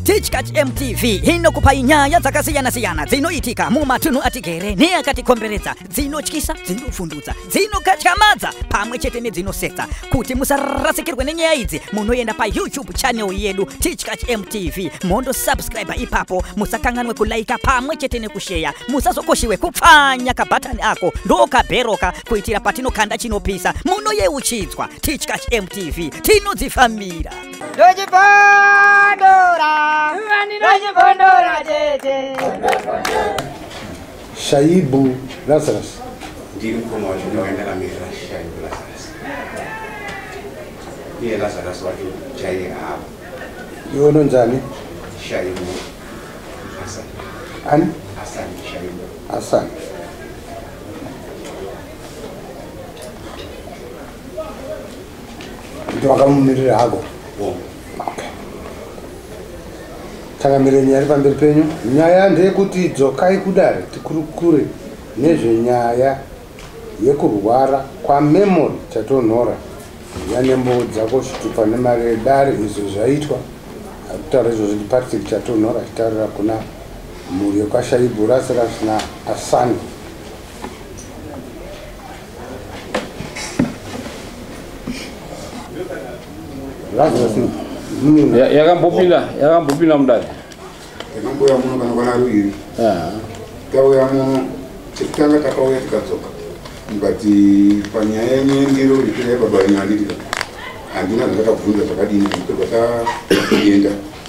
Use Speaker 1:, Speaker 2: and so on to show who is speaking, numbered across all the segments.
Speaker 1: Teachkatch MTV inokupa inyaya dzakasiyana-siyana dzinoitika mumatunhu atigere neakatikomberedza, dzinotyisa, dzinofundudza, dzinokatyamadza pamwe chete nedzinosetsa. Kuti musarasikirwe nenyaya idzi, munoenda pa YouTube channel yedu Teachkatch MTV, mondo subscribe ipapo, musakanganwe kulaika pamwe chete nekushare, musazokoshiwe kupfanya kabhatani ako ndokabheroka kuitira patinokanda chinopisa munoyeuchidzwa. Teachkatch MTV tinodzifamira.
Speaker 2: Shaibu Lazarus.
Speaker 3: Digo como yo no era la mera Shaibu Lazarus. Y el Lazarus wa Shaibu.
Speaker 2: Yo no njani?
Speaker 3: Shaibu Hassan.
Speaker 2: An?
Speaker 3: Hassan Shaibu.
Speaker 2: Hassan. Ndio akamumirira hapo. Okay. Takamire nyaya pamberi penyu. Nyaya ndeyekuti dzokai kudare tikurukure nezvenyaya yekurwara kwamemory chatonhora yanembodza kusvitupa nemaredare izvo zvaitwa akutaura izvozvo ndipatrick chatonhora achitaurira kuna mhuri yekwashaibu Lazarus naHassan. Lazarus
Speaker 4: yakambopinda mudare
Speaker 3: Takamboya muno kana kwana ruiri. Tauya muno chekutanga takauya tikadzoka. Ngati panyaya yenyendiro ndikire baba nyandira. Handina ndakabvunza zvakadini ndikobata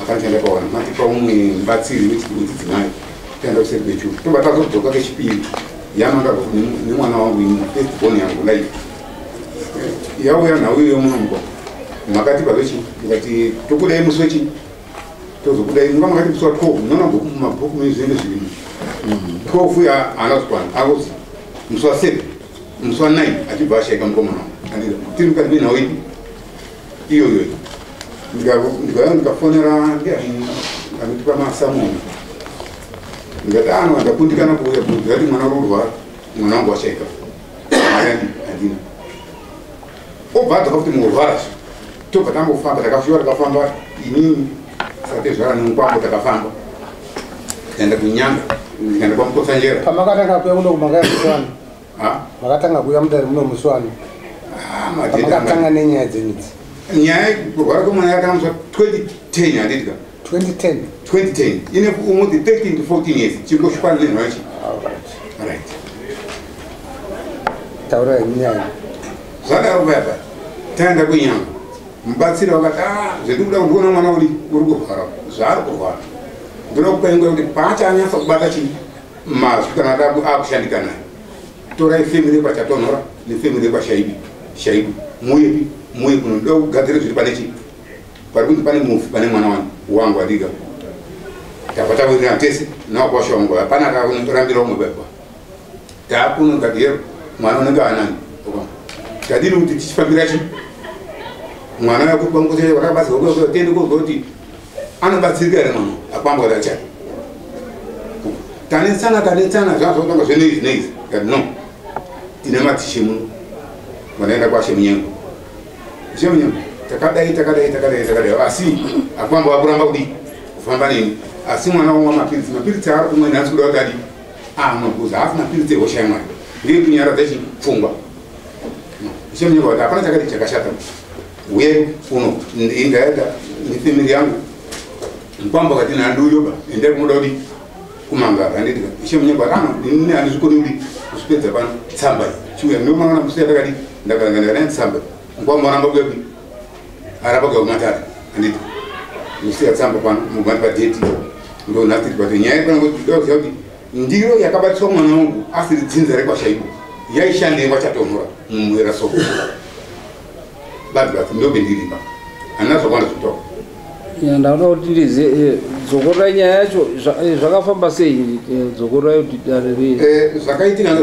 Speaker 3: akachanda kawana mati paumwe mbatsiri wechikuti dzimai taenda kusepechu tobata kudzoka kechipiri yamanga nemwana wangu firstborn yangu live yauya nawo iyo munongo makati babechi ngati tokudai muswechi tozokudai mungamati muswa 12 nona ngokumabhuku mezvenge zviri 12 ya anazwana akozi muswa 7 muswa 9 achibva ashaika mukomana andira tiri mukati menawo ipi iyo ndikafonera ndikatipa masamuno ndikati ndakundikana kuuya kuti mwana urwara mwana wangu washaika andina obva takafuti murwara tobva tambofamba takafyiwa takafamba inini satezvara nemukwambo takafamba tikaenda kunyanga ndikaenda kwamukosanjera
Speaker 2: pamakatanga kuya muno kumakaya muswani makatanga kuya mudare muno muswani pamakatanga nenyaya dzenidzi
Speaker 3: nyaya kurwara kwemwana yakamuswa 2010 handitika 2010 ine umudi 13 to 14 years chingosvikwana nenhwachi right
Speaker 2: taura nyaya
Speaker 3: zvadaro baba taenda kunyanga mubatsiri wakati zvendikuda kundiona mwana uri kurwara zvaari kurwara ndoda kupaingwa kuti paachanyatsa kubata chi mazwi kana akushandika naye torai femiri yepachatonhora nefemiri yekwashaibu muyepi muye kunoda kugadzira zviri pane chi pari kunzi pane mufi pane mwana wangu adika tabva tawirirana tese nawakwasha wangu hapana akatorambira umwe baba taakuno ngati yero mwana unenge anani tadini kuti tichifambira chi mwana yakubangotea wakabasa tende kuzwa kuti anobatsirika here mwana akwamba kuti achati tanetsana zvazvotanga zveneizi ngati no tine matishe muno vanaenda kwashemunyengo shemunyengo takadai asi akwamba wakuramba kudi kufamba neni asi mwana womwa mapiritsi ari kumwe nhasi kuda wakadi nokuza hafi mapiritsi ehosha yamwari ndiye kunyaradza chipfungwa shemunyengo kuti hapana chakati chakashata uye uno indaenda nefemiri yangu mukwamba kati nandiuyoba endai kunoda kuti kumangara handitika shemunyengo ati nini handizvikoni kuti kuswedza pano tsamba chiuya ndomwana musiya takati ndakanangana tsamba mukwamba waramba kuyepi arapa kuya kumatare handiti musiya tsamba pano mugandi padheti ndo nhasi tiri pati nyaya panoda kuziva kuti ndiro yakabatiswa mwana wangu asiri dzinza rekwashaibu yaishandei kwachatonhora mumwera soko bati ndobendirimba handina zvakwanda zvitoka
Speaker 4: ndaona kuti ndize dzokorora nyaya yacho zvakafamba sei dzokorora kuti dare
Speaker 3: zvakaitika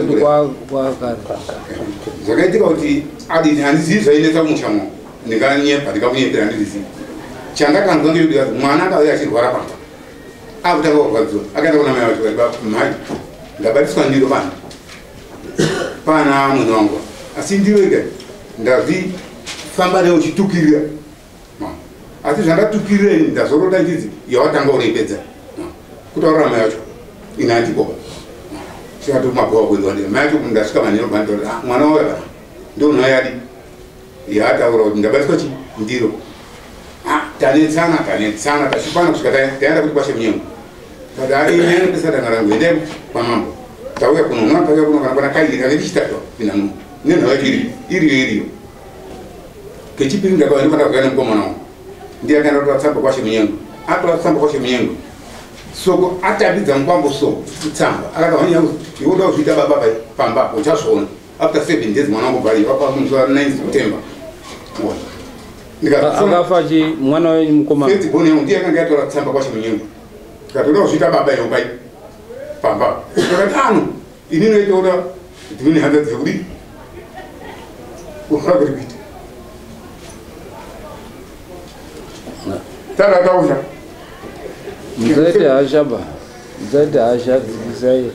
Speaker 3: zvakaitika kuti adini handizivi zvainetsa kumusha mwangu ndinganyepa ndikamunyepera handizivi chandakanzwa ngekuti mwana akauya achirwara pamba akutanga kurwadziwa akaenda kuna mai vacho mai ndabatiswa ndiro pana mwene wangu asi ndiro ika ndazvifamba neo chitukirira asi zvandatukirei ndazoroda ndizi yawatanga ureipedza kutaurira mai yacho ine handikoba sikatomagowa kwenzwandira mai yacho ndasvika manherobandori mwana waya ndounoyadi yataura kuti ndabatiswa chi ndiro tanetsana tasvipana kusvika taenda kuti kwashe munyengo kati ainenepesa danga rangu endai kwamambo tauya kunonwa tauya kuno kana kwana kairi anendichitatwa pinano nenhau yacho iriyo kechipiri ndakauya ndikandakagara nemukomana wangu ndiye akaenda kutovatsamba kwashe munyengo atovatsamba kwashe munyengo soko atambidza mukwambo so kutsamba akatahanya iwoda kuzviita baba pamba uchazviona after 7 days mwana wangu bari wapamuzuva 9 September
Speaker 4: akafa chi mwana wenyu mukomana
Speaker 3: boni yangu ndiye akanga yatora kutsamba kwashe munyengo katoda kuzviita baba yobai pamba akati inini noitoda kuti mune handa dzekudii ukakuri kuita taratauya
Speaker 4: musaiti hasha ba musaiti hasha dzikisai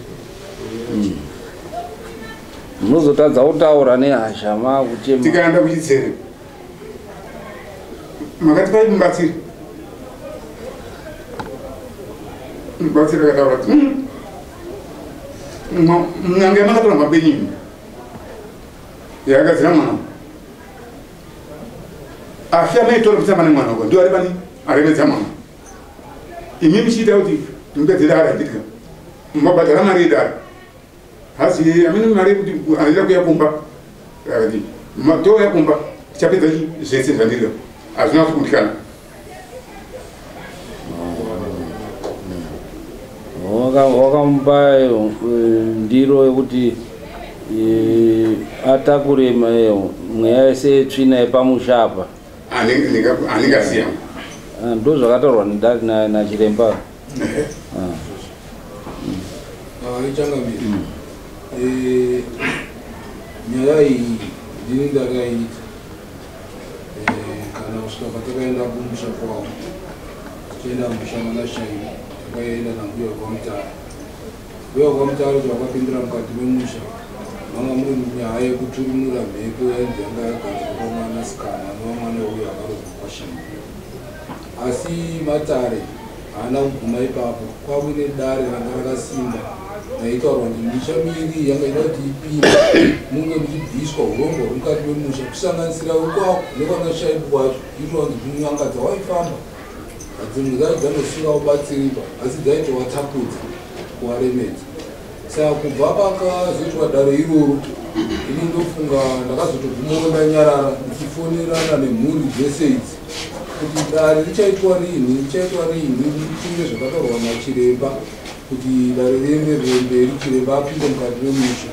Speaker 4: munozotadza kutaura nehasha makuchema
Speaker 3: tikaenda kuchitsere makati pai mubatsiri mubatsiri akataura kuti mnyange makatora mabenyini yakagadzira mwana afya maitora kutsamba nemwana wako ndio aribani aremedza mwana imi michiita kuti mungadzira arandika mabhadhara mari yedari hasi amene mari yekuti anoita kuya kumba akati toya kumba tichapedza zvese zvandiriyo hazvina kukutikana
Speaker 4: wakamupa ndiro yekuti atakure mweya yese tsvina yepamusha apa
Speaker 3: aningasiya
Speaker 4: ndo zvakataurwa nachiremba
Speaker 5: ichangamiri nyaya iyi ndini ndakaita kana kusvika patakaenda kumusha kwavo tichienda musha manashai takaenda nambuya kwamutare mbuya kwamutare kuti vakapindura mukati memusha manga muri nyaya yekuturumura mhepo yanzi yanga yagadzirwa mwanasikana anova mwana uyo akarobva kwashama asi matare haana kuguma ipapo kwavine dare ranga rakasimba naitaurwa kuti misha miri yangaida kuti ipinde munge muchibviswa urombo rwomukati memusha kusanganisira ukwako nekwanashaibu kwacho iriwa kuti nyanga dzawaifamba dzimwe dzacho dzanosinga kubatsiripa asi dzaitowatapudza kuwaremedza saka kubva pakazoitwa dare iroro ini ndofunga ndakazotogumoro ndanyarara ndichifonerana nemhuri dzese idzi kuti dare richaitwa rini tinge zvakataurwa nachiremba kuti dare rienderere mberi chiremba apinde mukati memusha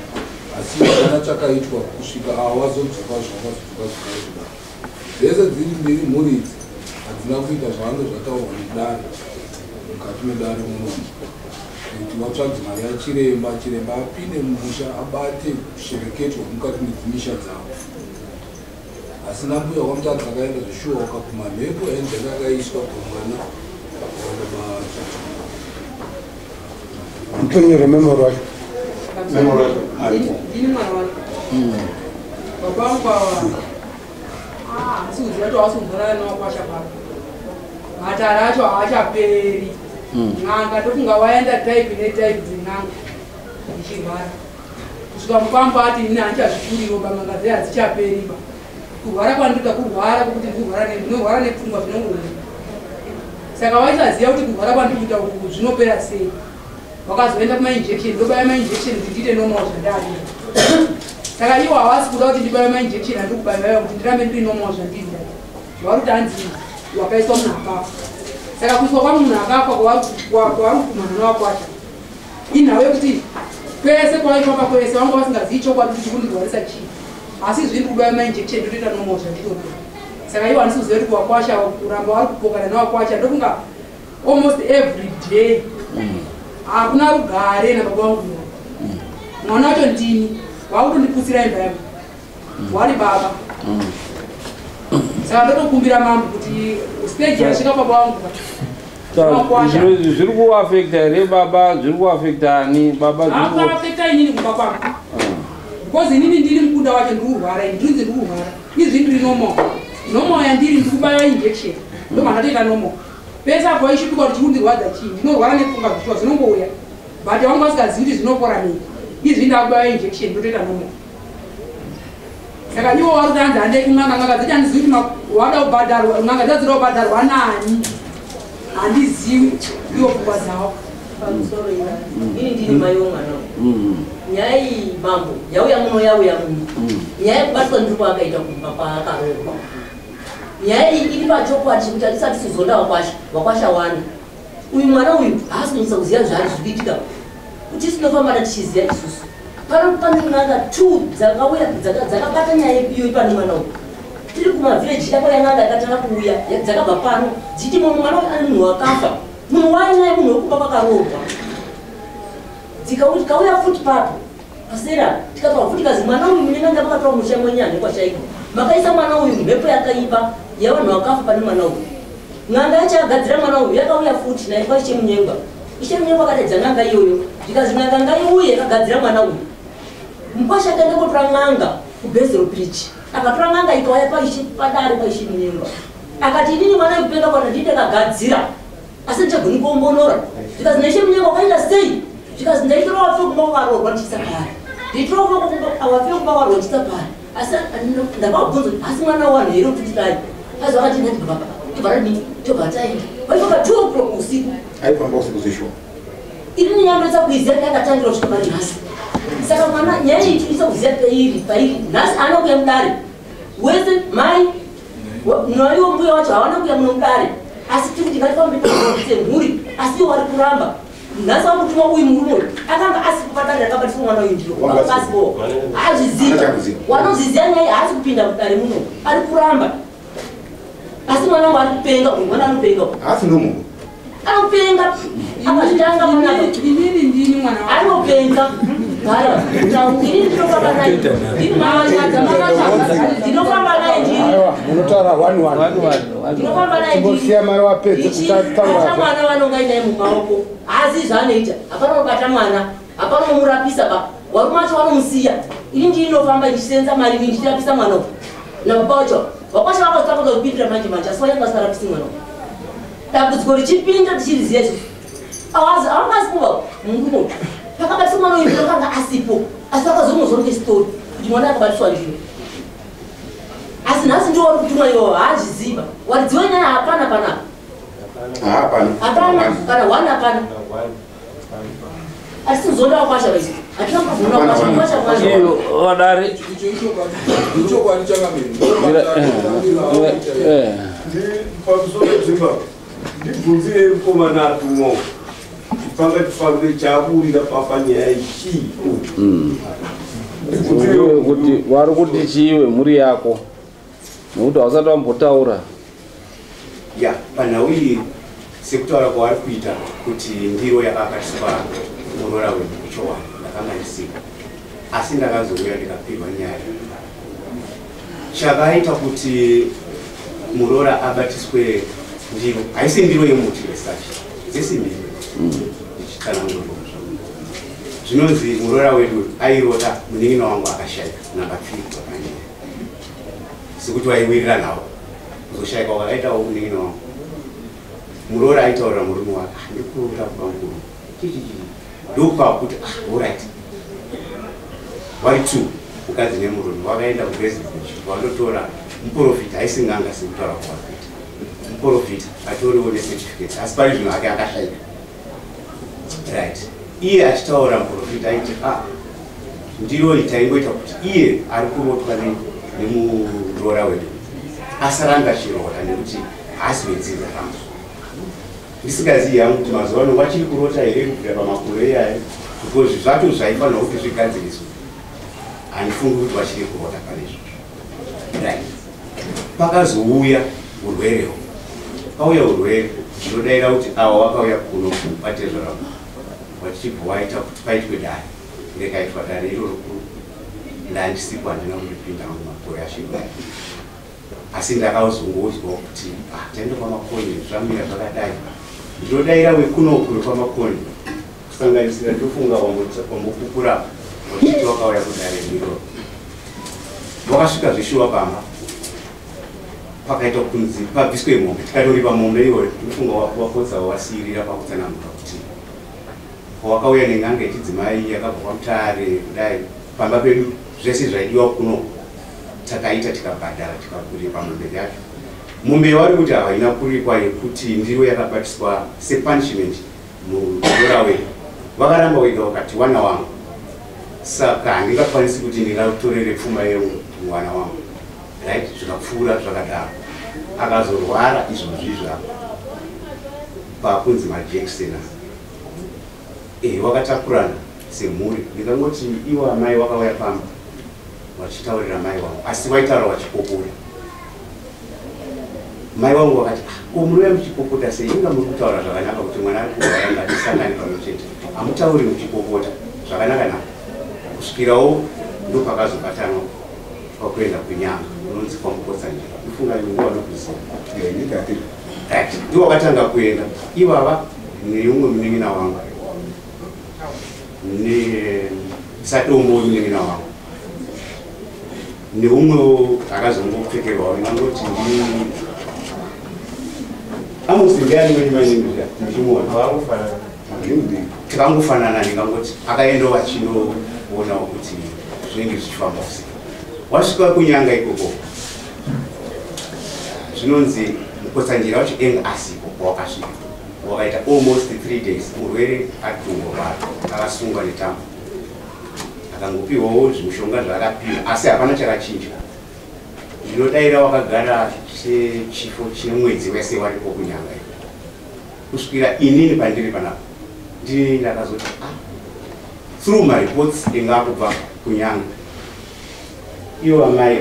Speaker 5: asi hapana chakaitwa kusvika awazodzoka zvakadzoka zvese dziri mbiri mhuri idzi hadzina kuita zvavanga zvataurwa nedare mukati medare munomu kuti vatsvadzi mari yachiremba chiremba apinde mumusha abate kushereketwa mukati medzimisha dzavo asina mbuya kwamutare dzakaenda zvishuwa wakaguma mhepo yainzi yakakaiswa pamwana
Speaker 2: mpenyere memori wacho
Speaker 6: ndini mwana wacho babangwa asiuziva kuti wasumvura nowakwasha papa matare acho haachaperi n'anga ndofunga waenda type netaipe dzen'anga ndichirwara kusvika mupamba ati ini handichazvikuriroba n'anga dze hadzichaperiba kurwara kwandika kurwara kwekuti ndinorwara nepfungwa zvinongorera saka waisaziva kuti kurwara kwandikuita uku zvinopera sei wakazoenda kumainjection ndobaya mainjection kuti ndiite normal zvandadira saka iwo havasi kuda kuti ndibaya mainjection handikubayaiwa kuti ndirambe ndiri normal zvandiri zvavari kuti hanzi wakaiswa munhu akafa saka kuiswa kwamunhu akafa kwavari kukumana nowakwacha inhau yekuti kwese kwaifamba kwese vanga vasingazivi chokwadi kuti chikundirwarisa chii asi zviri kubaya mainjection ndotoita normal zvanditoda saka iwo handisi kuziva kuti wakwasha kuramba vari kupokana nowakwacha ndofunga almost every day hakuna rugare nababa vangu mwana wacho ndini wakutondiputsira imba yangu wari baba saka ndotokumbira mambo kuti stage yasvika baba vangu
Speaker 4: zviri kuafekta here baba zviri kuafekta ani baba
Speaker 6: akuafekta inini kumba kwangu because inini ndiri mukunda wacho ndikurwara ndinzi ndikurwara izvi ndiri normal yandiri ndikubaya injection ndomandatoita nomo pese apo vaisvipika kuti chikundirwadza chii ndinorwara nepfunga zvishwa zvinongouya but vangu vasingazivi kuti zvinopora nei izvi ndakubaya injection ndotoita nomo saka ivo vari kutanzi handei kun'anga n'anga dzichandizivi kuti wada kubhadharwa n'anga dzadzira kubhadharwa nani handizivi ivo pfungwa dzavo
Speaker 7: pamusoro ini ndini mai vomwana nyaya iyi mambo yauya muno yauya muno nyaya yekubatwa ndiri kwaakaita kumba kwaakaroorwa nyaya iyi iri pachokwadi chekuti hatisati sizonda wakwasha wani uyu mwana uyu haasi kunyisa kuziva zvaari zvikuitika kuti tinofamba tichiziva isusu pane n'anga 2 dzakabata nyaya iyoyi pane mwana uyu tiri kumavhireji yako yan'anga yakatanga kuuya dzakabva pano dziti mumwe mwana uyu ane munhu wakafa munhu wainaye munhu wekuba kwakaroorwa tikauya futi papo pasera tikataura futi kazi mwana uyu munenge ndamakatora musha mwenyane kwashaiko makaisa mwana uyu mhepo yakaipa yavanhu vakafa pane mwana uyu n'anga yachagadzira mwana uyu yakauya futi naye kwaichemunyengwa ichemunyengwa akatedza n'anga iyoyo ndikazi n'anga ngaiuye yakagadzira mwana uyu mukwasha akaenda kotora n'anga kubhezero bridge akatora n'anga ikauya padare paichemunyengwa akati inini mwana ikupenga kwana ndinde kagadzira asi ndichagoni kuombonora ndikazi naichemunyengwa ukaita sei ndikazi ndaitora wafe kumba kwakaroorwa ndichisapari nditora wafe kumba kwaroorwa ndichisapari asi ndakabvunza kuti asi mwana wanhu here ututitai asi vakati ndati baba tibvarani tobvataenda vaifamba 2 o'clock usiku
Speaker 3: aifamba usiku zvisho
Speaker 7: ini nyambotsa kuiziva yakatangira kusvika pari nhasi saka mwana nyaya iyi tinoisa kuziva pairi nhasi ana kuya mudare wese mai naiwo mbuya wacho havana kuya muno mudare asi tiri kuti ngatifambe semhuri asi iwo vari kuramba nhasi vamutuma uyu murume akanga asipo padare rakabatiswa mwana uyu ndiro akasipo azviziva wanoziziva nyaya haasi kupinda mudare muno ari kuramba asi mwana wangu ari kupenga uyu mwana anopenga
Speaker 3: haasi nomunhu
Speaker 7: anopenga akazvitanga
Speaker 6: inini ndini mwana
Speaker 7: anopenga gara ini ndinofamba naye ndini ndinofamba naye
Speaker 2: munotaura 1
Speaker 7: ndinofamba naye
Speaker 2: ngosiya mari wapedze kutaura
Speaker 7: mwana vanonga inaye mumaoko hazi zvaanoita hapana kubata mwana hapana kumurapisa ba varume vacho vanomusiya ini ndinofamba ndichisenza mari ini ndichirapisa mwana uyu nababa wacho vakwasha vakazotanga kupindira manje manje asi vanyanga vasarapisi mwana uyu dambudziko richipinda tichiriziya isusu avangasi kuva mungumo pakabatisa mwana uyu ndinokanga asipo asi vakazomuzoroke stori kuti mwana akabatiswa ndiro asi nhasi ndiwo vari kutumwa iwo haazviziva waridziwa nyaya hapana panapa hapana kana 1 hapana asi tinzonda wakwasha vaisi hatina kuvhuna kwasha
Speaker 4: vadare
Speaker 5: ichokwadi chakamiri
Speaker 8: pamusoro pezimbabwe ndibvunzire mukomana atumwo tifanga tifambe chaburira pafanyaya ichii
Speaker 4: kuti vari kuti chiiwe mhuri yako nokuti hausati wambotaura
Speaker 9: ya panhau iyi sekutaura kwavari kuita kuti ndiro yakakatiswa murora wedu kuchowani ndakanga ndisika asi ndakazouya ndikapirwa nyaya chakaita kuti murora abatiswe ndiro haisi ndiro yemuti resachi dzese ndiro ichitsanangurwa zvinonzi murora wedu airota munin'ina wangu akashayika namba 3 pakanyaya sekuti waiwirira navo kuzoshayika wakaitawo munin'ina wangu murora aitaurira murume wake ndikurota kubanguru ndopakuti alright vari 2 mukadzi nemurume vakaenda kuresidence vandotora muprofita aisinganga sekutaura kwavakaita muprofita atoriwo necertificate asi pari zvino ake akashayika right iye achitaura muprofita aiti ndiro itaingoita kuti iye ari kurotwa nemurora wedu asaranga chirota nekuti haasi wedzidza rangu ndisingazivi hangu kuti mazuva ano wachiri kurota here kubvira pamakore iyayo because zvacho zvaifanira kuti zvigadziriswe handifungi kuti vachiri kurota pane izvozvo right pakazouya urwerewo pauya urwere ndinodaira kuti ava vakauya kuno patezvaramo vachichibva waita kuti paitwe dare rekaitwa dare iro rukuru ndandisikwa handina kundipinda mumakore ashirwai asi ndakazongozwa kuti taenda kwamakoni zvamira zvakadai ndinodaira wekunokuri kwamakoni kusanganisira ndofunga wambopupura vachiti vakauya kudare miro vakasvika zvishuwa pamba pakaita kunzi pabviswe mombe tikatori pamombe iyoyo tinofunga wapotsa wasirira pakutsananguka kuti wakauya neng'anga yechidzimai yakabva kwaMutare kudai pamba pedu zvese zvaidiwa kuno takaita tikabhadhara tikakuri pamombe yacho mombe vari kuti havaina kurikwa yekuti ndiro yakabatiswa sepunishment mudora wedu vakaramba wega wakati wana wangu saka handingakwanisi kuti ndingatorere pfuma yemwana wangu right zvikapfuura zvakadaro akazorwara izvozvizva pakunzi majekiseni wakatakurana semhuri ndikangoti iwo amai wakauya pamba wachitaurira mai wangu asi waitaura wachipopota mai wangu wakati muri muchipopota sei inga muri kutaura zvakanaka kuti mwana ari kurwara ngatisangane pamwe chete hamutauri muchipopota zvakanaka nako kusvikirawo ndopakazobatanwa pakuenda kunyanga unonzi kwamukotsanjira ifunga nguva nokuziva ndiwo wakatanga kuenda ivava neumwe munin'ina wangu nesatombo munin'ina wangu neumwewo akazombopfekerwawo ndingangoti amusi ndeani maningi ndichimuona tikangofanana ndingangoti akaendawo achindoonawo kuti zvinenge zvichifamba usiku wasvika kunyanga ikoko zvinonzi mukotsanjira wacho enge asipo kwawakasvika wakaita almost 3 days murwere atungobara akasungwa netambo akangopiwawo zvimushonga zvaakapiwa asi hapana chakachinja zvinodaira wakagara chifo chemwedzi wese waripo kunyanga iko kusvikira inini pandiri panapa ndini ndakazoti through my reports ingakubva kunyanga iwo amai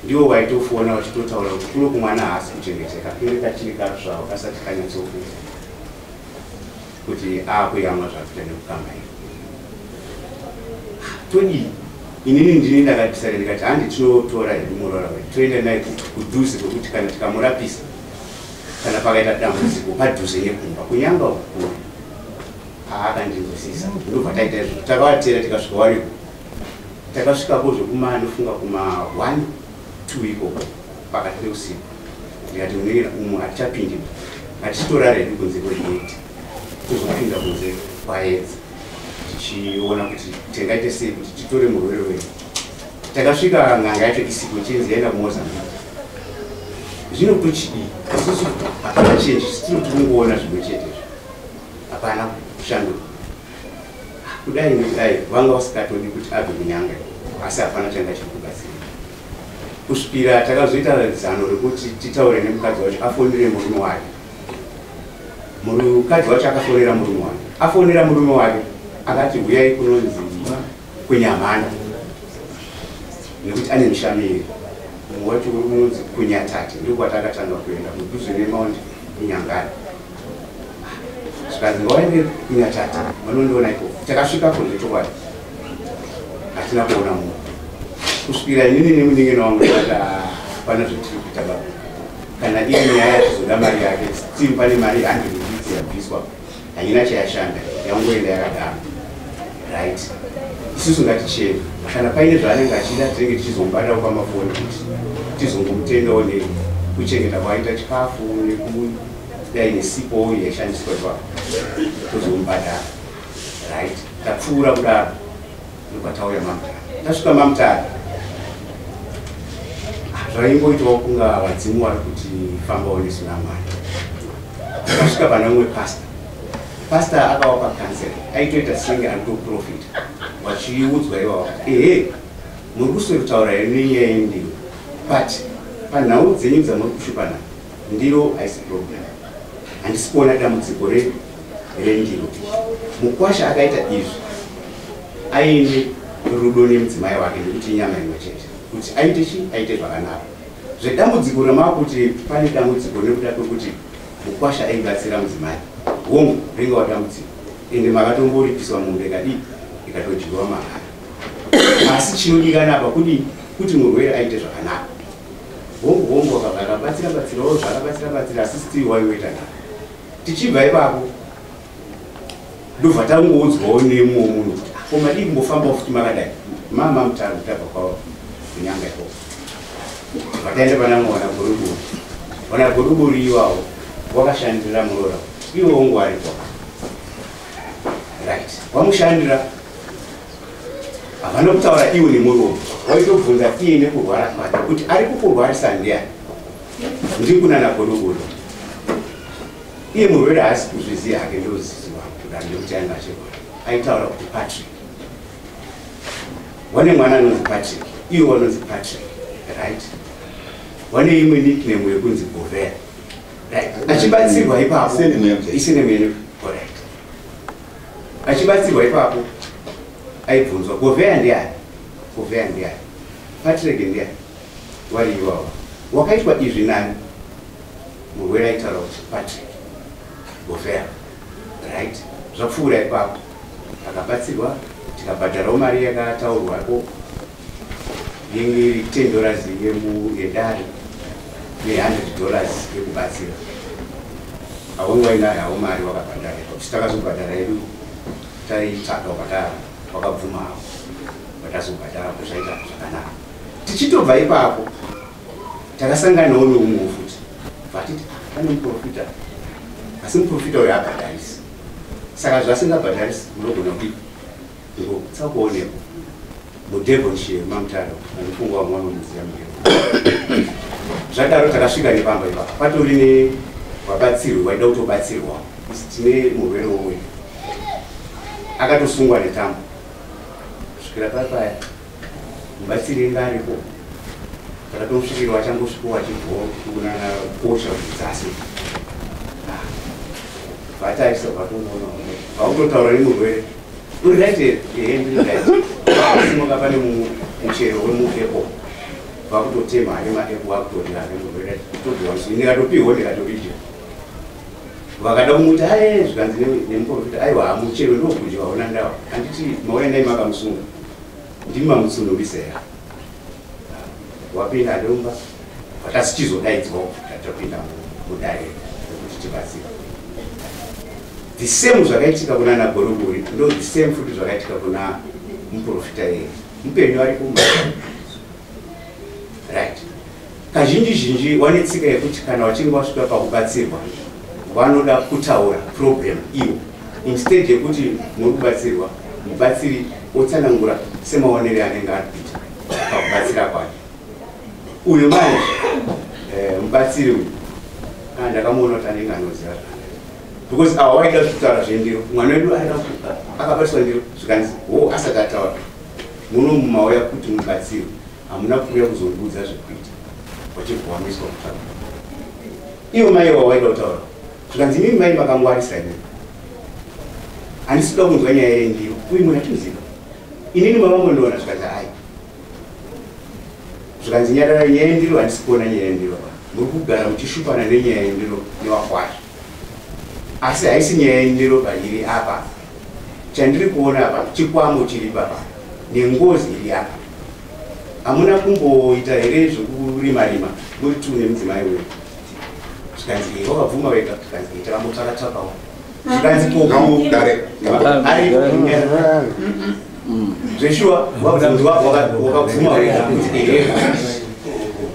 Speaker 9: ndiwo waitofuona wachitotaura kuti kuno kumwana haasi kuchengeteka kunge kachiri karusvavo kasati kanyatsokuita kuti akuyamwa zvakuita nekukamba iyo todii inini ndini ndakabisara ndikati handi tinotora hedu murora wedu toenda naye kudhuze kwekuti kana tikamurapisa kana pakaita dambudziko padhuze nekumba kunyanga ukuru akandinzwisisa ndobva taita izvo takavatera tikasvika wariko takasvikapo zvekumaanofunga kuma 1-2 ikoko pakati peusiku ndikati munira umwe hatichapindi hatichitorara hedu kunze kwegeti tozopinda kunze kwaedza tichiona kuti tingaite sei kuti titore murwere wedu takasvika ng'anga yacho isiku chinzi yaenda kumozambique zvino tochidii isusu hapana chenji sitino tikungoona zvimwe chetezvo hapana kushanduka kudai nekudai vanga vasikatodi kuti abve kunyanga asi hapana changa chiri kubatsira kusvikira takazoita zano rekuti titaure nemukadzi wacho afonere murume wake mukadzi wacho akafonera murume wake afonera murume wake akati uyai kunonzi kunyamhana nekuti ane mishamiri mumwe wacho unonzi kunyatati ndokwatakatanga kuenda mudhuze nemaundi kunyangani zvikanzi ngawaende kunyatati vanondiona iko takasvikapo zvechokwadi hatina kuona munhu kusvikira inini nemunin'ina wangu ata pana zvotiri kuita baba kana iri nyaya yatizoda mari yake still pane mari 100 yabviswa haina chayashanda yangoenda yakadaro right isusu ngatichene kana paine zvaanenge achida tinenge tichizombatawo pamafoni kuti tizongomutendawo nekuchengeta kwaita chikafu nekudai nesipo yaishandiswa ipapo tozombadara right tapfuura kudaro ndokwatauya mamutare tasvika mamutare zvaingoitawo kunga vadzimu vari kuti fambawo nesu namwari tasvika pana umwe pasta akawapa kanseri aitoita senge ari kuprofita vachiudzwa iva vakati muri kusoritaura here nenyaya yendiro but panhau dzenyu dzamuri kushupana ndiro haisi problem handisi kuona dambudziko rendiro mukwasha akaita izvi aine rudo nemudzimai wake nekuti inyama imwe chete kuti aite chi aite zvakanaka zvedambudziko ramakuti pane dambudziko nekuda kwekuti mukwasha aibatsira mudzimai hongu ringe wadambudziko ende makatomboripiswa mombe ikadii ikatodyiwa mahara asi chinodikana apa kuti murwere aite zvakanaka hongu akabatsirawo zvakabatsira asi still waiweta nako tichibva ipapo ndobva tangoudzwawo nemumwe munhu kuti koma dii kumbofambawo futi makadai mama mutare kutabva kwavo kunyanga ikoko vakaenda pana mwana goruburi wana goruburi iwawo wakashandira Murora iwo wangu aripo right wamushandira havana kutaura iwo nemurombo waitobvunza iye nekurwara kwake kuti ari kukurwarisa ndiani ndiri kunana goruburi iye murwere haasi kuzviziva hake ndoziziva kudaro nekuti ainge achirwara aitaura kuti Patrick wane mwana anonzi Patrick iwo wanonzi Patrick right wane imwe nickname yekunzi Govea right achibatsirwa ipapo isine mene correct achibatsirwa ipapo aibvunzwa Govea ndiani Govea ndiani Patrick ndiani wari iwawa wakaitwa izvi nani murwere aitaura kuti Patrick Govea right zvapfuura ipapo akabatsirwa tikabhadharawo mari yakataurwako $10 yedare ne$100 yekubatsira awanga wainayo hawo mari wakabhadhara kuti takazobhadhara yedu taitsvaka wakabvuma hawo vatazobhadhara kuzvaita zvakanaka tichitobva ipapo takasanganawo neumwe futi vatiti pane muprofita asi muprofita uyo abhadharisi saka zvasingabhadharisi munogona kuti ngotsakuoneko mudevonshire mamutaro anofunga wamwana muziya mugero zvadaro takasvika nepamba ipapo patori nevabatsirwi waida kutobatsirwa tine murwere wowe akatosungwa netambo kusvikira papaya mubatsiri inga aripo takatomsvikirwa achangosvikowa achibvawo kunana kosha kudzasi vataisa vatongoona vautotaura nemurwere uri right here ndiri right simuka pane muchero wemuepo vakutotema ane maepo vakutorira nemurwere tobva ndikatopiwa ndikatobidya vakada kumuti aye zvikanzi nemuprofita aiwa muchero ndokudya waona ndawa handiti mauya ndai makamusunga ndimi mamutsunumisera wapinda ndomba vatasichizodaidzwawo tatapinda mudare rekuti tibatsira the same zvakaitika kuna naGoruburi ndo the same futi zvakaitika kuna muprofita yeye mupenyu ari kumba right kazhinji zhinji wane tsika yekuti kana wachinge wasvika pakubatsirwa vanoda kutaura problem iwo instead yekuti muri kubatsirwa mubatsiri otsanangura semaonere anenge ari kuita pakubatsira kwake uyu manje mubatsiri uyu ndakamuona kuti anenge anoziva because awa waida kutaura zvendiro mwana wedu aida akabatsirwa ndiro zvikanzi asati ataura muno mumauya kuti mubatsiri hamuna kuuya kuzondudza zvekuita wachibwamiswa kutsvaka iwo mai wawaida kutaura zvikanzi mimi mai makangwarisa ine handisida kunzwa nyaya yendiro uyu munhu atiziva inini mavamondoona zvikanzi ai zvikanzi nyaya yendiro handisi kuona nyaya yendiro muri kugara muchishupana nenyaya yendiro newakwazvo asi haisi nyaya yendiro pairi apa chandiri kuona apa chikwamo chiri papa nengozi iri apa hamuna kumboita here zvekurima-rima muri tu nemudzimai wedu zvikanzi wakabvuma wega zvikanzi takamotsvakatsvakawo zvikanzi zveshuwa wakabvuma wega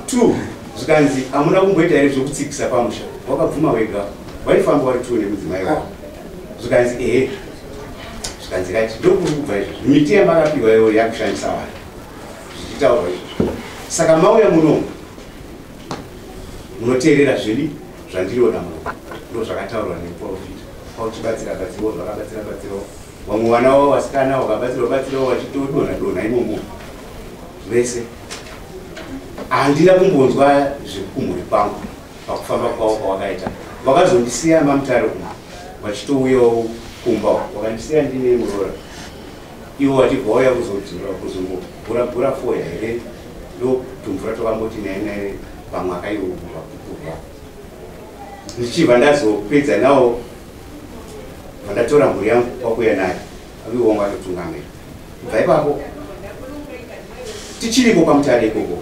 Speaker 9: two zvikanzi hamuna kumboita here zvokutsikisa pamusha wakabvuma wega waifamba wari tu nemudzimai wavo zvikanzi zvikanzi kati ndokuri kubva izvozvo miti yamakapiwa iwo yakushandisa vanhu zvichitaurwa izvozvo saka mauya munomu munoteerera zviri zvandiriona muno ndo zvakataurwa neprofita pauchibatsira-batsirawo zvakabatsira-batsirawo vamwe vana wavo vasikana wakabatsira-batsirawo wachitodonha-donha imomo vese handina kumbonzwa zvekukumhuri kwangu pakufamba kwavo kwawakaita vakazondisiya mamutare umu vachitouyawo kumba wakandisiya ndine Murora iwo vachibva wauya kuzombogura foya here ndo tumvura twakamboti nainaye pamwaka iwo vakukurwa ndichibva ndazopedza nawo vandatora mhuri yangu kwakuya naye aviwo wangu atotungamira kubva ipapo tichiripo pamutare ikoko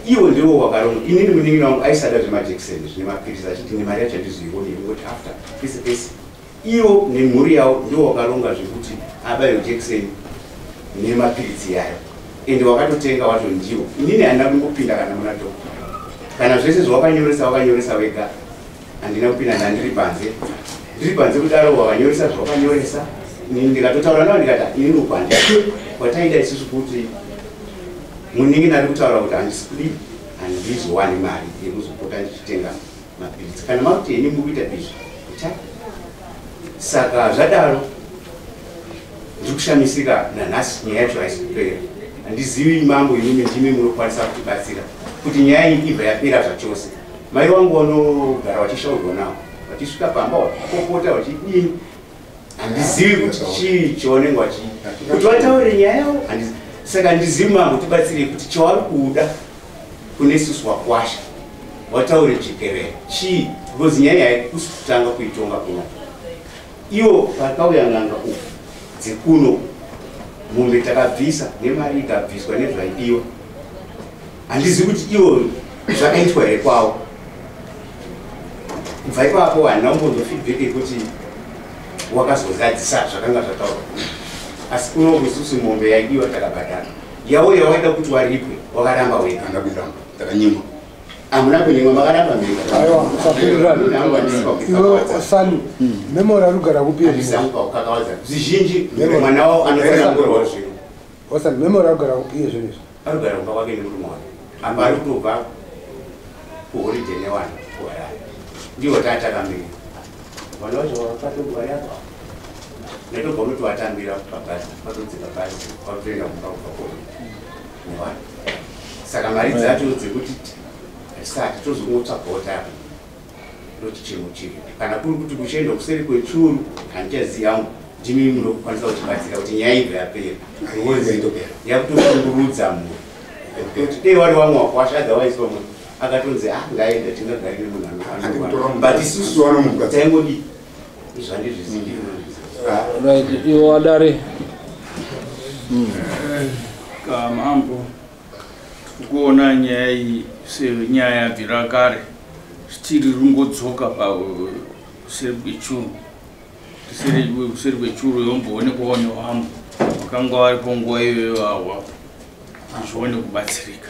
Speaker 9: iwo ndiwo wakaronga inini muningi wangu aisada zvemajekiseni zvine mapirisi achiti nemari yacho handizoioni ngoti after pese pese iwo nemhuri yavo ndiwo wakaronga zvekuti abayo jekiseni nemapirisi yayo ende wakatotenga wato ndiwo inini handina kungopinda kana muna dhokta kana zvese zvawakanyoresa wega handina kupinda ndandiri panze kudaro wakanyoresa zvawakanyoresa ndikatotaura navo ndikati inini ukwandi wataida isusu kuti muningi ndari kutaura kuti handisidi handizowani mari yekuzopota ndichitenga mapilitsi kana makuti ini mukuita izvi saka zvadaro ndiri kushamisika nanhasi nyaya yacho haisi kupera handizivi mambo inimi ndimi munokwanisa kutibatsira kuti nyaya iyi ibva yapera zvachose mai wangu vanogara vachishaurwa navo vachisvika pamba vachipopota vachidini handizivi kuti chii chaunenge kuti vataure nyaya yavo saka handizivi mambo tibatsire kuti chavari kuda kune isusu wakwasha wataure chikerere chii because nyaya haikusi kutanga kuitonga kuno iwo pakauya ng'anga uku dzekuno mombe takabvisa nemari ikabviswa nezvaidiwa handizivi kuti iwo zvakaitwa here kwavo kubva ipapo handina kumbonzwa feedback yekuti wakazozadzisa zvakanga zvataurwa asi kuno kususu mombe yaidiwa takabhadhara yawo yawaida kuti waripwe wakaramba wega takanyimwa hamuna kunyimwa makaramba
Speaker 2: mbeasani memori arikugara
Speaker 9: kupiezakakawadza zvizhinji mwana wavo anofanira kugorwa zvino
Speaker 2: osani memori arikugara kupiye zvinezvi
Speaker 9: arikugara kumba kwake nemurume wake apa ari kutobva kuholiday newani kuharare ndiwo taatakamira vana vacho vakatogwariapa netobva unoti watambira pabhasi patodzika bhasi patoenda kumba kubva newani saka mari dzacho dzekuti sati tozomutsvagaota apa ndoti chinhu chiri kana kuri kuti kuchienda kuseri kwechuru handichaziyangu ndimi munokwanisa kutibatsira kuti nyaya ibva yapera yakutosungurudza munhu kuti dei wari wamwe wakwasha otherwise vamwe akatonzi ngaenda tingagarire munhu but isusu taingodi
Speaker 4: right iwo adare
Speaker 10: kamambo kuona nyaya iyi senyaya yabvira kare zvitiri rungodzoka pauseri kwechuru useri kwechuru yomboonekwawo newambo wakanga varipo nguva iyoyo awa zvione kubatsirika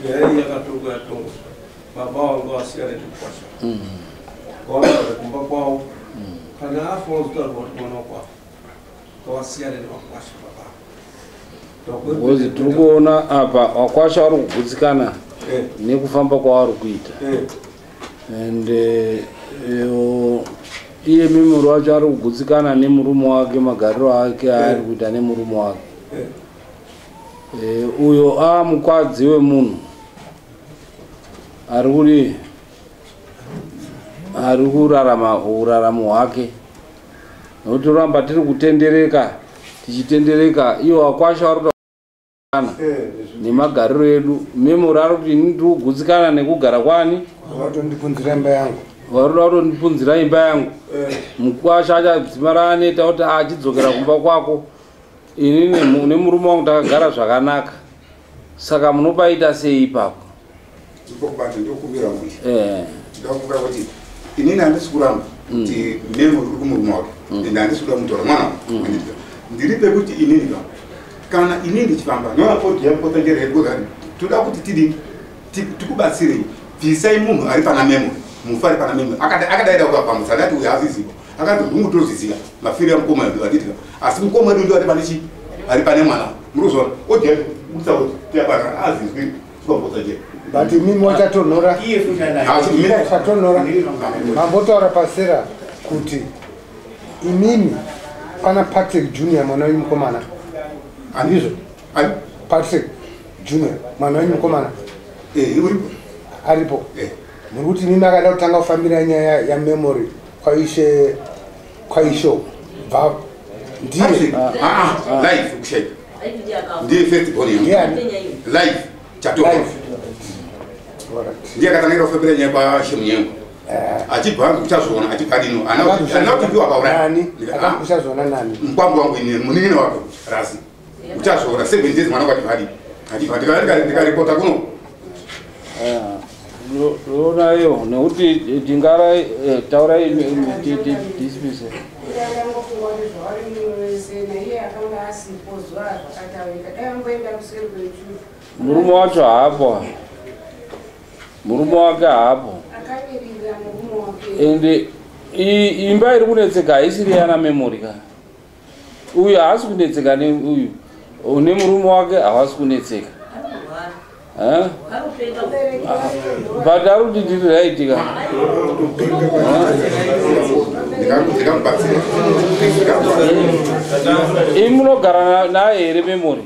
Speaker 8: nyaya iyi yakatonga yatonga baba vangu vasiyana nekukwasha kwavaa kumba kwavo kana afa wazotarwa kuti mwana wakwavo kwavasiyana nevakwasha baba
Speaker 4: because tiri kuona apa wakwasha vari kugutsikana nekufamba kwavari kuita and iye memori wacho ari kugutsikana nemurume wake magariro ake aari kuita nemurume wake uyo mukwadzi wemunhu ari kurarama uraramo hwake nokuti toramba tiri kutendereka tichitendereka iwo wakwasha vari kutana nemagariro edu memori ari kuti ini ndiri kugutsikana nekugara kwani
Speaker 2: vatondipunzira imba yangu
Speaker 4: varikuda kutondipunzira imba yangu mukwasha achadzima raaneta kuti achidzokera kumba kwako inini nemurume wangu takagara zvakanaka saka munobaita sei ipapo
Speaker 3: ndikumbira kuti inini handisi kuramba kuti memori uri kumurume wake ende handisi kuda kutaura mwana ndiri pekuti inini kana inini ndichifamba noapotiyapotengerehekuzani toda kuti tidini tikubatsirei bvisai munhu ari pana memori mufu ari pana memori akadaida kukapamutsa ndati uyo aziziva akati ndingutoziziva mafiri amukoma edu atitika asi mukoma edu ndio ati panichi ari pane mwana muruzona ojea kutsa kuti tiyabara azizwi tikwambotsaje
Speaker 2: but mimi wachatonhora chatonhora mambotaura pasera kuti inini pana Patrick Junior mwana wemukomana andizvo Patrick Junior mwana wemukomana aripo muri kuti nini akada kutanga kufambira nyaya yamemory kwaisho bva
Speaker 3: ndiye first born live chatoka ndiye akatangira kufambira nyaya kwashemunyengo achibva kuchazona achibadino anautipiwa paurani
Speaker 2: uchazona nani
Speaker 3: mkwambo wangu ine munini wako rasi uchazona 7 days mwana kwachibadi ndikaripota kuno
Speaker 4: Rona iyo nekuti tingara taura dismiss
Speaker 6: Joyce naiye akanga asipo zuva zvakataurika dai vangoenda kuseri kwechufu
Speaker 4: murume wacho haapo, murume wake haapo,
Speaker 6: akavirira murume wake
Speaker 4: ende imba iri kunetseka haisiri yana memory ka uyu haasi kunetseka neuyu une murume wake havasi kunetseka but ari kuti ndiri raitika imi munogara naye here memory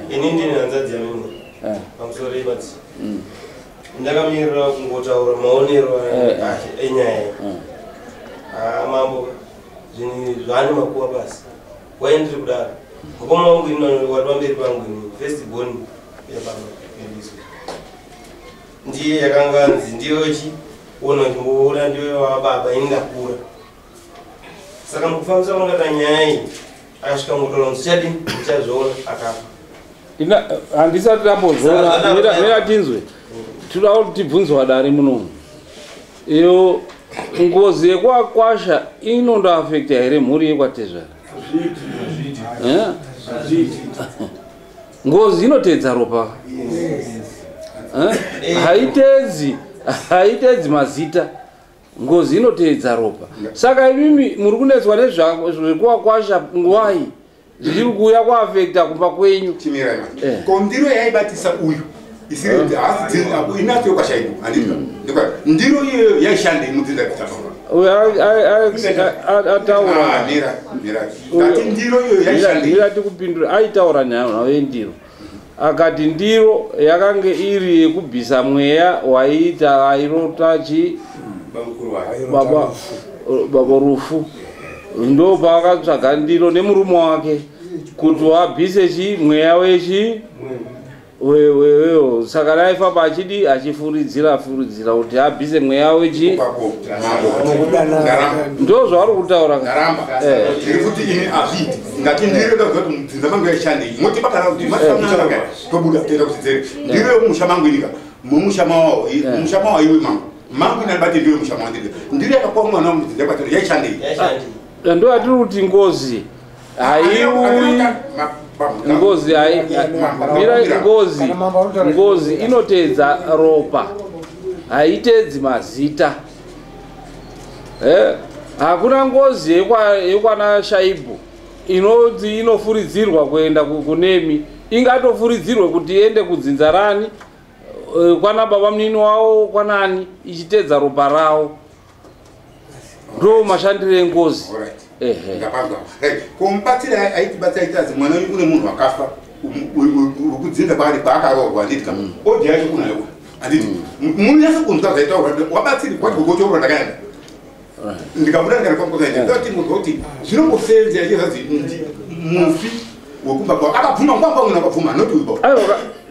Speaker 8: ini ndini hanzadzi yamemori pamusoro ibati ndakamirira kungotaura maonero enyaya mambo zvinhu zvaane makuva basi waindiri kudaro mukoma wangu ini wari pamberi pangu ini first born yabamaebiso ndiye yakanganzi ndiyochi ona ndimboona ndiyo wababa ini ndakura saka mukufambisa kwangata nyaya iyi akasvika mutola ndichadini ndichazviona akafa
Speaker 4: handisati tambozviona mira tinzwe toda kuti tibvunzwa dare munomu iyo ngozi yekwakwasha inondoafekta here mhuri yekwatezvara ngozi inotedza ropa haitedzi mazita ngozi inotedza ropa saka imimi muri kunetswa nezvekwakwasha nguwai zvichiri kuuya kwaafekta kumba kwenyu
Speaker 3: ndiro yaibatisa uyu isiri inacho yokwashaibu ndiro iyo yaishande inodzinza
Speaker 4: ataura
Speaker 3: ndiro iyo yaishande
Speaker 4: tikupindura aitaura nhau yendiro akati ndiro yakange iri yekubvisa mweya waiita airota chi baba rufu ndo paakatsvaga ndiro nemurume wake kuti wabvise chi mweya wechi wewewo saka naifamba achidi achifuridzira kuti abvise mweya wechi ndo zvavari kutaura
Speaker 3: kuti ini azviti ngati ndiro kuti mudzinza mangu yaishandei motibakara kuti maaaaa tobuda toenda kuzidzere ndiro yomusha mangu inika mumusha wawo iwe mangu inabati ndiro mushama wandiri ndiro yakakuwa mwana mudzinza kwatiri yaishandei
Speaker 4: ndo atiri kuti ngozi haiui ngozi inotedza ropa haitedzi mazita hakuna ngozi yekwana shaibu inodzi inofuridzirwa kuenda kunemi ingatofuridzirwe kuti iende kudzinza rani kwana baba munini wavo kwanani ichitedza ropa ravo ndo mashandiro engozi
Speaker 3: kumubatsira aitibatsira aitazi mwana uyu une munhu wakafa urikudzinza paari paakaroorwa anditi ka odi yacho kunayo anditi munyasa kunzwa zaitaurwa wabatsiri kwati kugochourwa ndakaenda ndikabuda ndikati kuti zvinombosenza yachizazi mufi wekumba kwavo akabvuma ngwamba munhu akabvuma noti uibo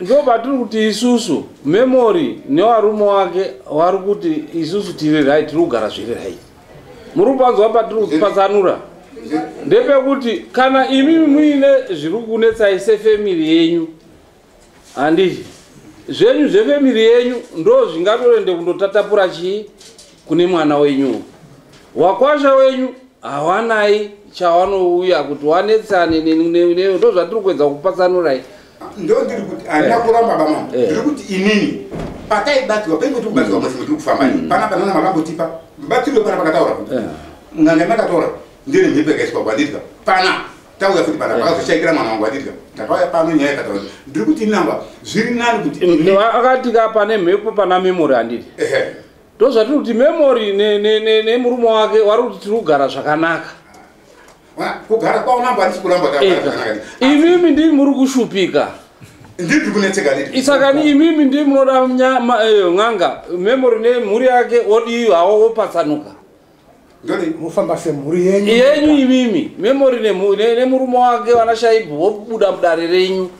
Speaker 4: ndo patiri kuti isusu memory newarume wake wari kuti isusu tiri rai tiri kugara zviri rai muri kupanzwa patiri kutipatsanura ndepekuti kana imimi muine zviri kunetsai sefemiri yenyu handizvi zvenyu zvefemiri yenyu ndo zvingatorende kundotatapura chii kune mwana wenyu wakwasha wenyu hawanai chawanouya kuti wanetsane ndo zvatiri kuedza kupatsanurai
Speaker 3: ndo ndiri kuti handina kuramba bamama ndiri kuti inini pataibatsirwa paingoti kubatsirwa mwese mutiri kufamba pana panana makambotipa mubatsirwe pana pakataura kuti nganga makataura ndiri mhepo yakaiswa kwanditika pana tauya futi pana pakazoshaikira mwana wangu wanditika takauya pano nyaya yakataura ndiri kuti inamba zviri nani kuti
Speaker 4: akatika pane mhepo pana memory handiti ndo zvatiri kuti memory nemurume wake wari kuti tiri kugara zvakanaka
Speaker 3: kugara kwao namba handisi kuramba
Speaker 4: imimi ndii muri kushupika
Speaker 3: ndiri kunetseka
Speaker 4: isakani imimi ndii munoda n'anga memory nemhuri yake odi hawo wopatsanuka
Speaker 2: mufamba semhuri
Speaker 4: yenyu imimi memory nemurume wake wana shaibu wobuda mudare renyu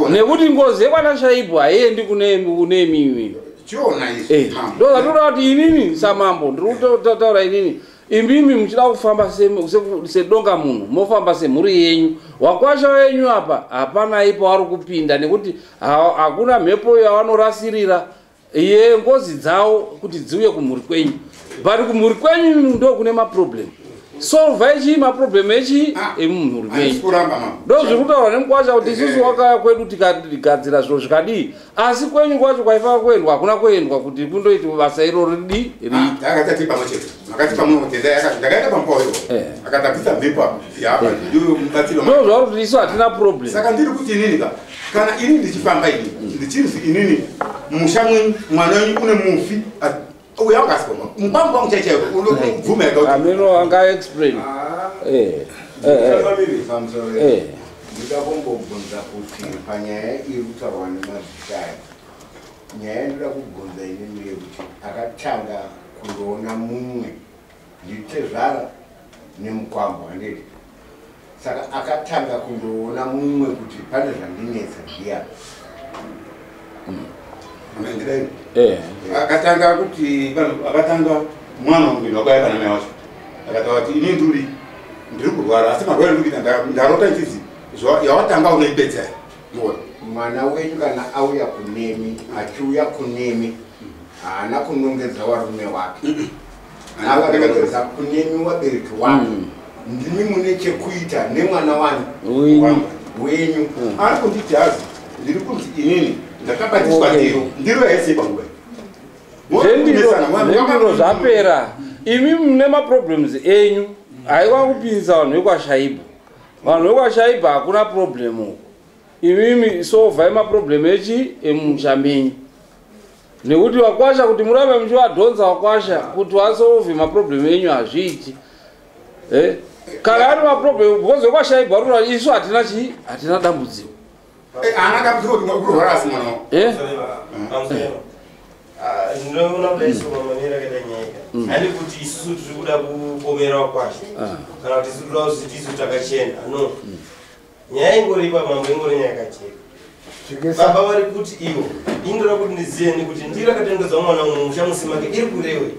Speaker 4: nekuti ngozi yekwana shaibu haiendi kune imimi ndo zvatoda kuti inini samambo ndiri kutaura inini imimi muchida kufamba sedonga munhu mofamba semhuri yenyu wakwasha wenyu apa hapana ipo vari kupinda nekuti hakuna mhepo yavanorasirira iye ngozi dzavo kuti dziuye kumhuri kwenyu but kumuri kwenyu ndo kune maproblem solve ichi maproblem echi emumhuri menyu ndo zviri kutaura nemukwasha kuti isusu wakaya kwedu tikagadzira zviro zvikadii asi kwenyu kwacho kwaifaa kuendwa hakuna kuendwa kuti kundoiti basa iroro ridi
Speaker 3: akatati pamwe chete makati pamwe mutenda ndakaenda pamupawo akatapisa mhepo yapa ndiyo mubatsiro
Speaker 4: ndo zvauri kuti isu hatina problem
Speaker 3: saka ndiri kuti inini kana ini ndichifamba ini ndichirizi inini musha mwenyu mwana wenyu une mufi uya wakasoma mubambo wangu chaichaiko unobvuma yaka
Speaker 4: amino anga explain
Speaker 11: ndikakombobvunza kuti panyaya iri kutaurwa nemadzisaya nyaya ndoda kubvunza inini yekuti akatanga kundoona mumwe nditezvara nemukwambo handiti saka akatanga kundoona mumwe kuti pane zvandinetsa ndiya
Speaker 3: akatanga kuti akatanga mwana wangu wakaya kana mai wacho akataura kuti ini ndiri kurwara asi marwere ndikuita ndarota nchizi yawatanga unoipedza
Speaker 11: mwana wenyu kana auya kunemi achiuya kunemi haana kunongedza varume wake akanongedza kunemi wabereki wake ndimi mune chekuita nemwana wanyu wenyu
Speaker 3: ari kunditi hazi ndiri kunzi inini ndakabatiswa ndiro yaise panguva
Speaker 4: zvendiro zvapera imi mune maproblems enyu haiwa kupinza vanhu vekwashaibu vanhu vekwashaibu hakuna problem uko imimi solvai maproblem echi emusha menyu nekuti wakwasha kuti murambe muchivadhonza wakwasha kuti wasolve maproblem enyu hazviiti kana ari maproblem because vekwashaibu varikuta isu hatina chii hatina dambudziko
Speaker 3: ana dambudziko kuti mwakurwara asi mwana
Speaker 12: ndinoona kuda isu mamamira kada nyika handi kuti isusu tiri kuda kupomera wakwasha kana kuti isusu toda kuti tisu takachena no nyaya ingoripa mambo ingori nyaya yakachena baba vari kuti iwo indoda kuti ndiziyeni kuti ndiri akatengedzwa mwana umwe musha musimake iri kurewe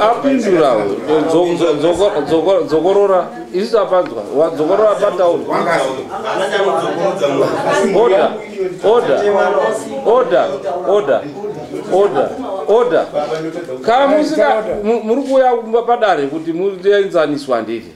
Speaker 4: apindurawo dzokorora isu apanzwa wadzokorora patauro order kana musika muri kuuya padare kuti muenzaniswa nditi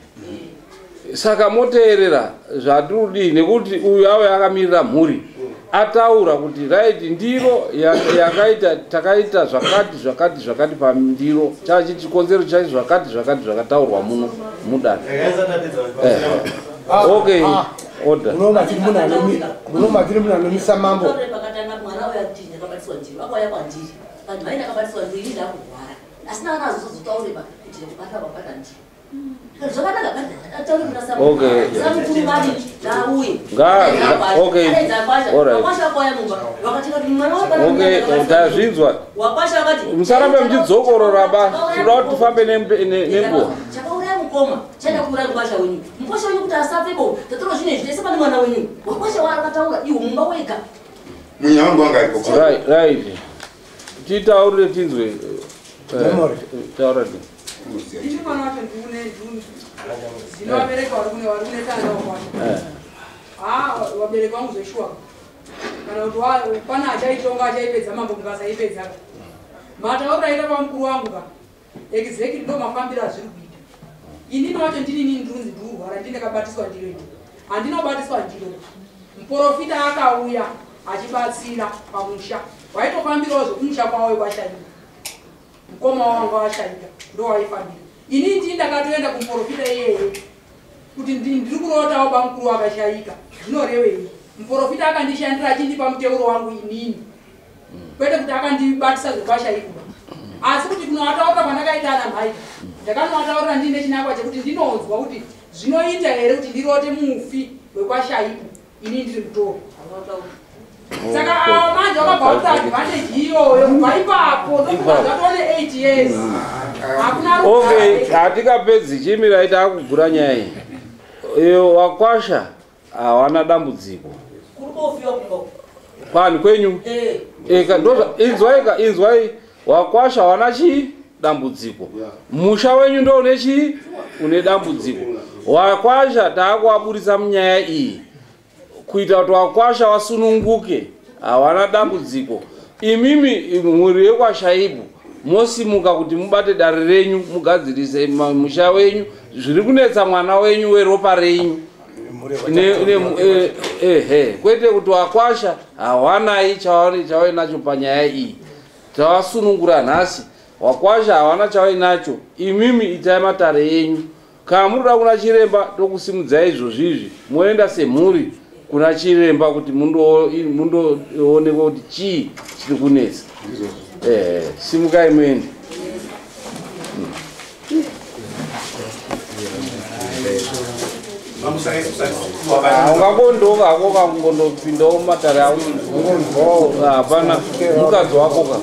Speaker 4: saka moteerera zvatirudii nekuti uyu ave akamirira mhuri ataura kuti right ndiro yakaita takaita zvakati pandiro chachi chikonzero chacho zvakati zvakataurwa muno mudare okay order
Speaker 2: munoma tiri muna nomisa mambo
Speaker 4: ndazvinzwa musarambe muchidzokorora ba toda kuti tifambe nenguva
Speaker 7: mukoma chaenda kuura kwasha wenyu mukosha wenyu kuti asafepo tatoro zvine zvese pane mwana wenyu wakwasha waakataura iwo mumba wega
Speaker 3: munya wangu wanga ariko
Speaker 4: right titaurire tinzwe taura
Speaker 6: ndini mwana wacho ndine nduni ndinowabereka vari kune tanda wakwasha wabereka wangu zveshuwa kana kuti pana achaitonga achaipedza mambo mukasaipedza mataura ita pamukuru wangu ka exactly ndo mafambiro azviri kuita inini wacho ndinini ndunzi ndiurwara ndinekabatiswa ndiro handinobatiswa ndiro muprofita akauya achibatsira pamusha waitofambirawo zvokumusha kwawo kwashaika mukoma wangu washaika ndo waifambira inini ndini ndakatoenda kumuprofita iyeye kuti ndiri kurotawo pamukuru wakashaika zvinorevei muprofita akandishandira achindipa muteuro wangu inini kwete kuti akandibatisa zvekwashaikwa asi kuti kunoataura pandakaita ana mhaika ndakanoataurira ndine chinakwa chekuti ndinonzwa kuti zvinoita here kuti ndirote mufi wekwashaibu ini ndiri mutoro saka manje wakabva kuti advantage iyoyo kubva ipapo ndokuazvatone 8 years hakuna
Speaker 4: okay hatikapedzi chimira ita akugura nyaya iyi iyo wakwasha hawana dambudziko pani kwenyu inzwai wakwasha hawana chii dambudziko musha wenyu ndo une chii une dambudziko wakwasha taakuaburisa munyaya iyi kuita kuti wakwasha wasununguke hawana dambudziko imimi mhuri yekwashaibu mosimuka kuti mubate dare renyu mugadzirise musha wenyu zviri kunetsa mwana wenyu weropa renyu kwete kuti wakwasha hawanai chawainacho panyaya iyi tawasunungura nhasi wakwasha hawana chawainacho imimi itai matare yenyu kana munoda kuna chiremba tokusimudzai izvozvizvi moenda semhuri kuna chiremba kuti mundoonekwa kuti chii chiri kunetsa simukai muende ungangondoka ako kangondopindawo mumatare ako hapana mukadzi wako ka